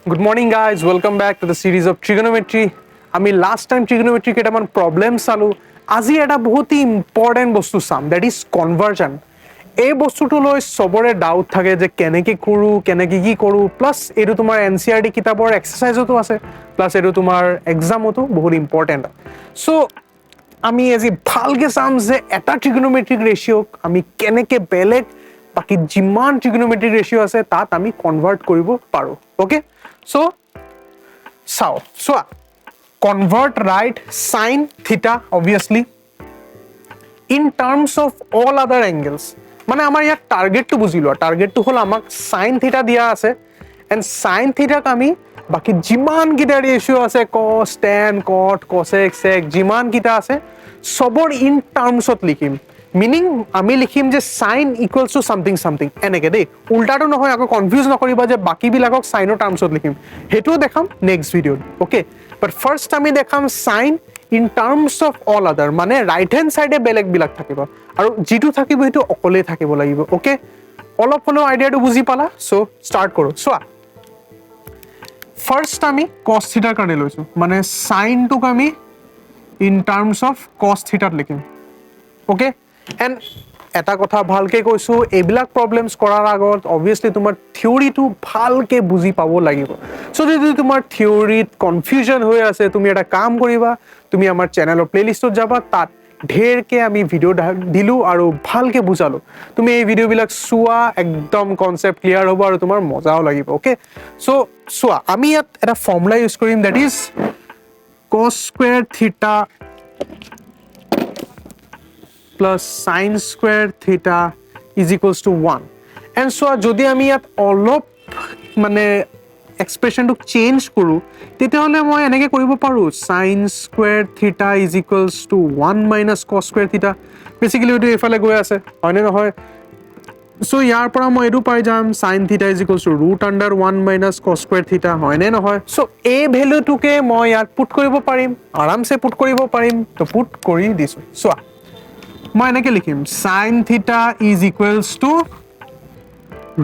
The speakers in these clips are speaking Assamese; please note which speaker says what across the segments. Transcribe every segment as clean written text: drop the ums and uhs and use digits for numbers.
Speaker 1: Good morning, guys. Welcome back to the series of trigonometry. আমি লাস্ট টাইম trigonometry কেইটামান প্ৰব্লেম চালো আজি এটা বহুত ইম্পৰ্টেণ্ট বস্তু চাম দ্যাট ইজ কনভাৰ্জন এই বস্তুটো লৈ সবৰে ডাউট থাকে যে কেনেকৈ কৰোঁ কেনেকৈ কি কৰোঁ প্লাছ এইটো তোমাৰ NCERT কিতাপৰ এক্সাৰচাইজতো আছে প্লাছ এইটো তোমাৰ এক্সামতো বহুত ইম্পৰ্টেণ্ট সো আমি আজি ভালকৈ চাম যে এটা trigonometric ৰেচিঅ'ক আমি কেনেকৈ বেলেগ বাকি যিমান trigonometric ৰেচিঅ' আছে তাত আমি কনভাৰ্ট কৰিব পাৰোঁ okay So, convert right sin theta obviously in terms of all other angles. মানে আমাৰ ইয়াত টাৰ্গেটটো বুজিলো টাৰ্গেটটো হ'ল আমাক sin theta দিয়া আছে and sin theta আমি বাকি যিমান কিটা ৰেচিঅ' আছে cos tan cot cosec sec যিমান কিটা আছে সবৰ in termsত লিখিম meaning আমি লিখিম যে sin equals to something something এনেকে দেই উল্টাটো নহয় আকৌ কনফিউজ নকৰিবা যে বাকি বিলাকক সাইনৰ টাৰ্মছত লিখিম হেতু দেখাম নেক্সট ভিডিঅ'ত ওকে বাট ফাৰ্স্ট আমি দেখাম sin in terms of all other মানে ৰাইট হ্যান্ড সাইডে বেলেগ বিলাক থাকিব আৰু যেটো থাকিব হেতু অকলে থাকিব লাগিব ওকে অলপ হলেও আইডিয়াটো বুজি পালা সো স্টাৰ্ট কৰো সোৱা ফাৰ্স্ট আমি cos থিটা কাৰণে লৈছো মানে sin টুক আমি in terms of cos থিটাত লিখিম ওকে And এটা কথা ভালকে কৈছো এইবিলাক প্ৰবলেমছ কৰাৰ আগত obviously তোমাৰ থিওৰিটো ভালকে বুজি পাব লাগিব সো যদি তোমাৰ থিওৰিত কনফিউজন হৈ আছে তুমি এটা কাম কৰিবা তুমি আমাৰ চেনেলৰ প্লেলিষ্টত যাবা তাত ঢেৰকে আমি ভিডিও দিলু আৰু ভালকে বুজালো তুমি এই ভিডিও বিলাক চোৱা একদম কনসেপ্ট ক্লিয়াৰ হ'ব আৰু তোমাৰ মজাও লাগিব ওকে সো চোৱা আমি ইয়াত এটা ফৰ্মুলা ইউজ কৰিম that is cos square theta plus sin square theta is equals to 1 and so যদি আমি ইয়াত অলপ মানে এক্সপ্ৰেশনটো চেঞ্জ কৰো তেতিয়াহলে মই এনেকৈ কৰিব পাৰো sin square theta is equals to 1 minus cos square theta basically এটো এফালে গৈ আছে হয়নে নহয় সো ইয়াৰ পৰা মই এটো পাই যাম sin theta is equals to root under 1 minus cos square theta হয়নে নহয় সো এই ভ্যালুটোকে মই ইয়াত পুট কৰিব পাৰিম আৰামছে পুট কৰিব পাৰিম তো পুট কৰি দিছো সো মই এনেকে লিখিম sin theta is equals to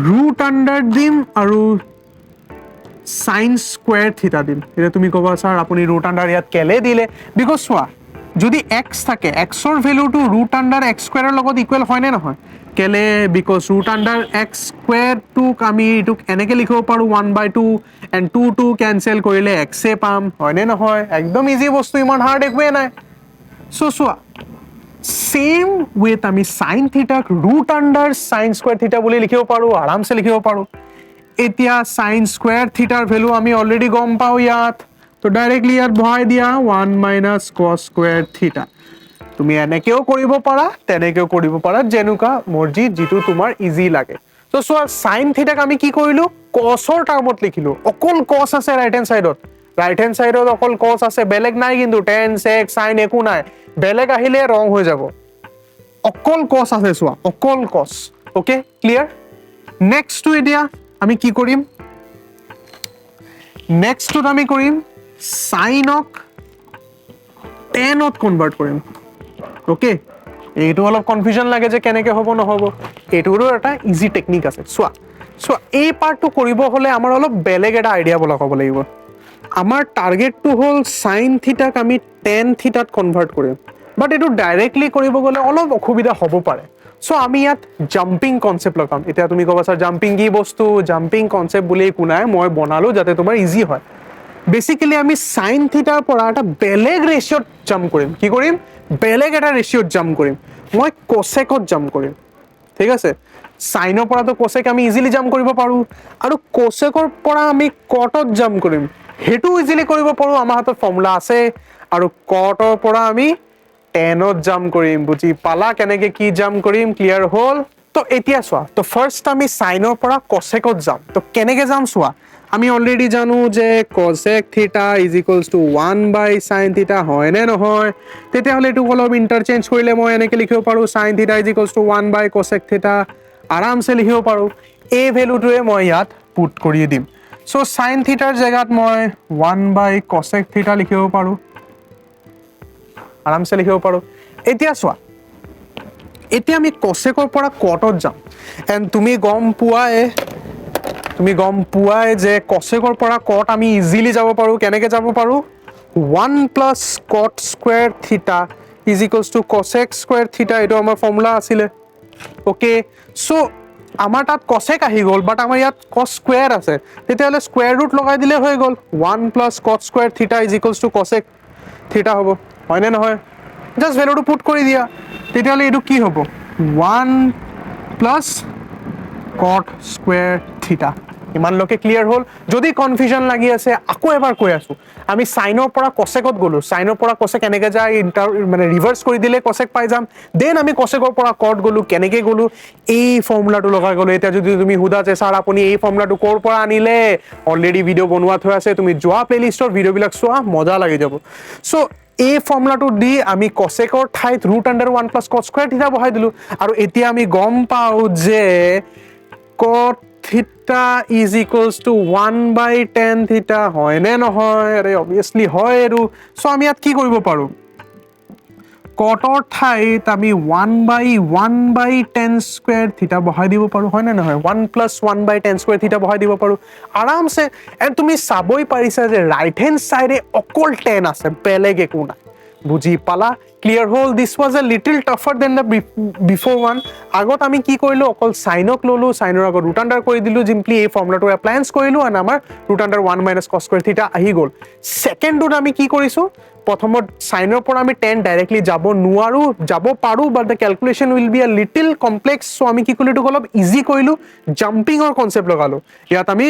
Speaker 1: root under দিম আৰু sin square theta দিম এটা তুমি কবা স্যার আপুনি root under ইয়াত কেলে দিলে বিকজ সোয়া যদি x থাকে x ৰ ভ্যালুটো root under x square ৰ লগত ইকুৱেল হয় নে নহয় কেলে because root under x square টুক আমি এটুক এনেকে লিখিব পাৰো 1/2 and 2 ক্যান্সেল কৰিলে x এ পাম হয় নে নহয় একদম ইজি বস্তু ইমান হাৰ্ড একোৱে নাই সো সোয়া सेम with আমি sin theta root under sin square theta বুলি লিখিব পাৰো আৰামছে লিখিব পাৰো এতিয়া sin square theta ৰ ভ্যালু আমি অলৰেডি গম পাও ইয়াত তো ডাইৰেক্টলি ইয়াত ভৰাই দিয়া 1 minus cos square theta তুমি এনেকেও কৰিব পাৰা তেনেকেও কৰিব পাৰা যেনুকা মৰ্জি যেটো তোমাৰ ইজি লাগে তো সোয়া sin theta ক আমি কি কৰিলো cos ৰ টাৰ্মত লিখিলো অকল cos আছে ৰাইট হ্যান্ড সাইডত অকল cos আছে বেলেগ নাই কিন্তু tan sec sin একো নাই বেলেগ আহিলে ৰং হৈ যাব অকল cos আছে সোয়া অকল cos okay clear next to এতিয়া আমি কি কৰিম নেক্সট টু আমি কৰিম sin ক tan ত কনভাৰ্ট কৰিম ওকে এইটো অলপ কনফিউজন লাগে যে কেনেকৈ হ'ব নহব এইটোৰো এটা ইজি টেকনিক আছে সোয়া এই পাৰ্টটো কৰিব হলে আমাৰ অলপ বেলেগ এটা আইডিয়া বলাব লাগিব আমাৰ টাৰ্গেটটো হ'ল sin theta ক আমি tan theta ত কনভাৰ্ট কৰিম বাট এটো ডাইৰেক্টলি কৰিব গলে অলপ অসুবিধা হ'ব পাৰে সো আমি ইয়াত জাম্পিং কনসেপ্ট লগাম এতিয়া তুমি কবা স্যার জাম্পিং কি বস্তু জাম্পিং কনসেপ্ট বুলি কোনাই মই বনালো যাতে তোমাৰ ইজি হয় বেসিক্যালি আমি sin theta ৰ পৰা এটা বেলেগ ৰেচিঅ'ত জাম্প কৰিম কি কৰিম বেলেগ এটা ৰেচিঅ'ত জাম্প কৰিম মই cosecত জাম্প কৰিম ঠিক আছে সাইনৰ পৰা তো cosec আমি ইজিলি জাম্প কৰিব পাৰো আৰু cosecৰ পৰা আমি cotত জাম্প কৰিম হেতু ইজিলি কৰিব পাৰো আমাৰ হাতত ফৰ্মুলা আছে আৰু cotৰ পৰা আমি tan ত জাম্প কৰিম বুজি পালা কেনেকৈ কি জাম্প কৰিম ক্লিয়াৰ হ'ল তো এতিয়া সোয়া তো ফাৰ্স্ট আমি সাইনৰ পৰা cosecত যাম তো কেনেকৈ যাম সোয়া আমি অলৰেডি জানো যে cosec theta is equals to 1 by sin theta হয় নে নহয় তেতিয়াহলে এটো অলপ ইন্টারচেঞ্জ কৰিলে মই এনেকৈ লিখিব পাৰো sin theta is equals to 1 by cosec theta আৰামছে লিখিব পাৰো এই ভ্যালুটোৱে মই ইয়াত পুট কৰি দিম সো sin theta ৰ জায়গাত মই 1 by cosec theta লিখিব পাৰো আৰামছে লিখিব পাৰো এতিয়া সোয়া এতিয়া আমি cosecৰ পৰা cotত যাম এন্ড তুমি গম পোৱায়ে তুমি গম পোৱাই যে কচেকৰ পৰা কট আমি ইজিলি যাব পাৰোঁ কেনেকৈ যাব পাৰোঁ 1 প্লাছ কট স্কুৱেৰ থিটা ইজ ইকুৱেলছ টু কচেক স্কুৱেৰ থিটা এইটো আমাৰ ফৰ্মুলা আছিলে অ'কে চ' আমাৰ তাত কচেক আহি গ'ল বাট আমাৰ ইয়াত কচ স্কুৱেৰ আছে তেতিয়াহ'লে স্কুৱেৰ ৰুট লগাই দিলে হৈ গ'ল 1 প্লাছ কট স্কুৱেৰ থিটা ইজ ইকুৱেলছ টু কচেক থিটা হ'ব হয়নে নহয় জাষ্ট ভেলুটো পুট কৰি দিয়া তেতিয়াহ'লে এইটো কি হ'ব 1 প্লাছ কট স্কুৱেৰ থিটা ইমানলৈকে ক্লিয়াৰ হ'ল যদি কনফিউজন লাগি আছে আকৌ এবাৰ কৈ আছোঁ আমি চাইনৰ পৰা কচেকত গ'লোঁ চাইনৰ পৰা কচেক এনেকৈ যায় মানে ৰিভাৰ্চ কৰি দিলে কচেক পাই যাম দেন আমি কচেকৰ পৰা কট গ'লোঁ কেনেকৈ গ'লোঁ এই ফৰ্মুলাটো লগাই গ'লোঁ এতিয়া যদি তুমি সোধা যে ছাৰ আপুনি এই ফৰ্মুলাটো ক'ৰ পৰা আনিলে অলৰেডি ভিডিঅ' বনোৱা থৈ আছে তুমি যোৱা প্লেলিষ্টৰ ভিডিঅ'বিলাক চোৱা মজা লাগি যাব চ' এই ফৰ্মুলাটো দি আমি কচেকৰ ঠাইত ৰুট আণ্ডাৰ 1 প্লাছ কট স্কুৱেৰ থিটা বহাই দিলোঁ আৰু এতিয়া আমি গম পাওঁ যে কট থিটা ইজ ইকুৱেলছ টু 1/tan থিটা হয়নে নহয় আৰে অবভিয়াছলি হয় আৰু চ' আমি ইয়াত কি কৰিব পাৰোঁ কটৰ ঠাইত আমি 1/1/tan স্কুৱেৰ থিটা বহাই দিব পাৰোঁ হয়নে নহয় 1 প্লাছ 1/tan স্কুৱেৰ থিটা বহাই দিব পাৰোঁ আৰামছে এণ্ড তুমি চাবই পাৰিছা যে ৰাইট হেণ্ড চাইডে অকল 10 আছে বেলেগ একো নাই বুজি পালা ক্লিয়াৰ হ'ল this was a little tougher than the before one আগত আমি কি কৰিলোঁ অকল চাইনক ল'লোঁ চাইনৰ আগত ৰুট আণ্ডাৰ কৰি দিলোঁ জিম্পলি এই ফৰ্মুলাটো এপ্লায়েঞ্চ কৰিলোঁ এণ্ড আমাৰ ৰুট আণ্ডাৰ 1 মাইনাছ কছ স্কুৱেৰ থিটা আহি গ'ল ছেকেণ্ডটোত আমি কি কৰিছোঁ প্ৰথমত চাইনৰ পৰা আমি 10 ডাইৰেক্টলি যাব নোৱাৰোঁ যাব পাৰোঁ but the calculation will be a little complex so' আমি কি কৰিলোঁ এইটোক অলপ ইজি কৰিলোঁ জাম্পিঙৰ কনচেপ্ট লগালোঁ ইয়াত আমি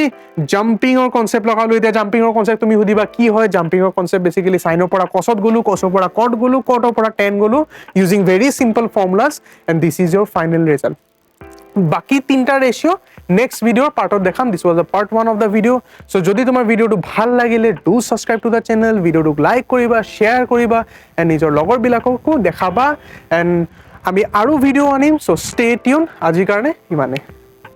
Speaker 1: জাম্পিঙৰ কনচেপ্ট লগালোঁ এতিয়া জাম্পিঙৰ কনচেপ্ট তুমি সুধিবা কি হয় জাম্পিঙৰ কনচেপ্ট বেচিকেলি চাইনৰ পৰা কছত গ'লোঁ কছৰ পৰা কট গ'লোঁ কটৰ পৰা 10 গ'লোঁ using very simple formulas and this is your final result বাকি তিনটা ৰেচিঅ' নেক্সট ভিডিঅ'ৰ পাৰ্টত দেখাম this was a part 1 of the video' so' যদি তোমাৰ ভিডিঅ'টো ভাল লাগিলে do subscribe to the channel ভিডিঅ'টোক লাইক কৰিবা শ্বেয়াৰ কৰিবা এণ্ড নিজৰ লগৰবিলাককো দেখাবা এণ্ড আমি আৰু ভিডিঅ' আনিম চ' ষ্টে টিউন আজিৰ কাৰণে ইমানে